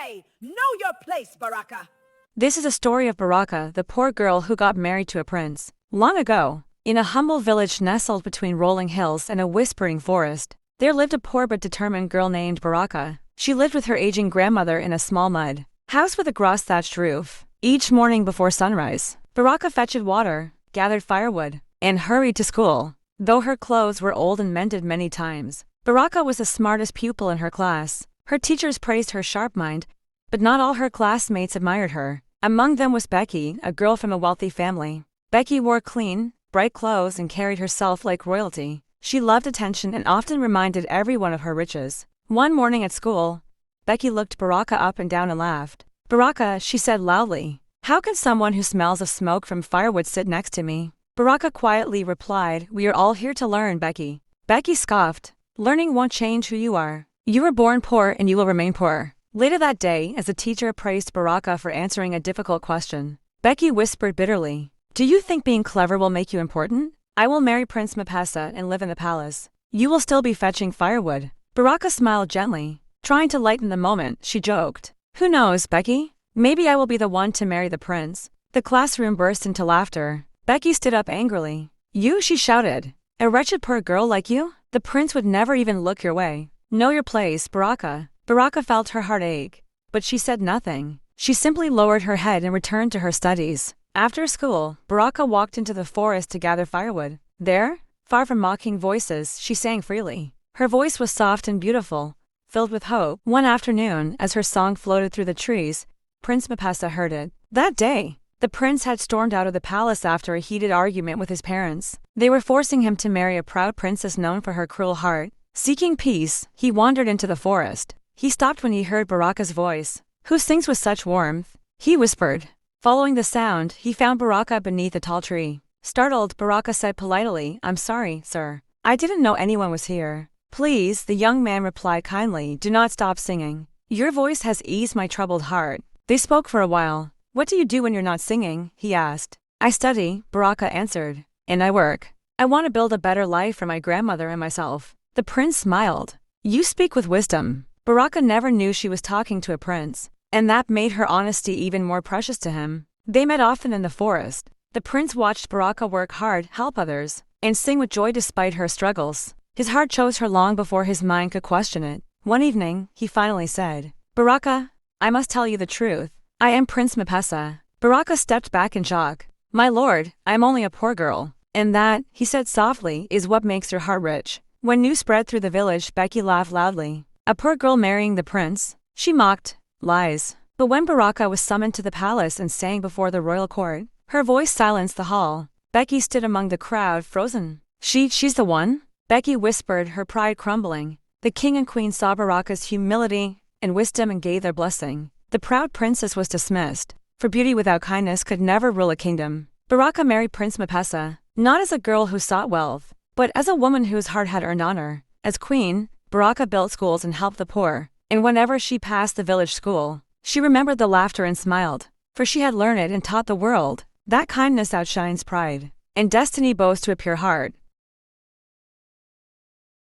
say, know your place, Baraka. This is a story of Baraka, the poor girl who got married to a prince. Long ago, in a humble village nestled between rolling hills and a whispering forest, there lived a poor but determined girl named Baraka. She lived with her aging grandmother in a small mud house with a grass-thatched roof. Each morning before sunrise, Baraka fetched water, gathered firewood, and hurried to school. Though her clothes were old and mended many times, Baraka was the smartest pupil in her class. Her teachers praised her sharp mind, but not all her classmates admired her. Among them was Becky, a girl from a wealthy family. Becky wore clean, bright clothes and carried herself like royalty. She loved attention and often reminded everyone of her riches. One morning at school, Becky looked Baraka up and down and laughed. "Baraka," she said loudly, "how can someone who smells of smoke from firewood sit next to me?" Baraka quietly replied, "We are all here to learn, Becky." Becky scoffed, "Learning won't change who you are. You were born poor and you will remain poor." Later that day, as the teacher praised Baraka for answering a difficult question, Becky whispered bitterly, "Do you think being clever will make you important? I will marry Prince Mapesa and live in the palace. You will still be fetching firewood." Baraka smiled gently, trying to lighten the moment. She joked, "Who knows, Becky? Maybe I will be the one to marry the prince." The classroom burst into laughter. Becky stood up angrily. "You," she shouted. "A wretched poor girl like you? The prince would never even look your way. Know your place, Baraka." Baraka felt her heart ache, but she said nothing. She simply lowered her head and returned to her studies. After school, Baraka walked into the forest to gather firewood. There, far from mocking voices, she sang freely. Her voice was soft and beautiful, filled with hope. One afternoon, as her song floated through the trees, Prince Mapesa heard it. That day, the prince had stormed out of the palace after a heated argument with his parents. They were forcing him to marry a proud princess known for her cruel heart. Seeking peace, he wandered into the forest. He stopped when he heard Baraka's voice. "Who sings with such warmth?" he whispered. Following the sound, he found Baraka beneath a tall tree. Startled, Baraka said politely, "I'm sorry, sir. I didn't know anyone was here." "Please," the young man replied kindly, "do not stop singing. Your voice has eased my troubled heart." They spoke for a while. "What do you do when you're not singing?" he asked. "I study," Baraka answered. "And I work. I want to build a better life for my grandmother and myself." The prince smiled. "You speak with wisdom." Baraka never knew she was talking to a prince, and that made her honesty even more precious to him. They met often in the forest. The prince watched Baraka work hard, help others, and sing with joy despite her struggles. His heart chose her long before his mind could question it. One evening, he finally said, "Baraka, I must tell you the truth. I am Prince Mapesa." Baraka stepped back in shock. "My lord, I am only a poor girl." "And that," he said softly, "is what makes your heart rich." When news spread through the village, Becky laughed loudly. A poor girl marrying the prince? She mocked. Lies. But when Baraka was summoned to the palace and sang before the royal court, her voice silenced the hall. Becky stood among the crowd, frozen. She's the one?" Becky whispered, her pride crumbling. The king and queen saw Baraka's humility and wisdom and gave their blessing. The proud princess was dismissed, for beauty without kindness could never rule a kingdom. Baraka married Prince Mapesa, not as a girl who sought wealth, but as a woman whose heart had earned honor. As queen, Baraka built schools and helped the poor, and whenever she passed the village school, she remembered the laughter and smiled, for she had learned it and taught the world that kindness outshines pride, and destiny bows to a pure heart.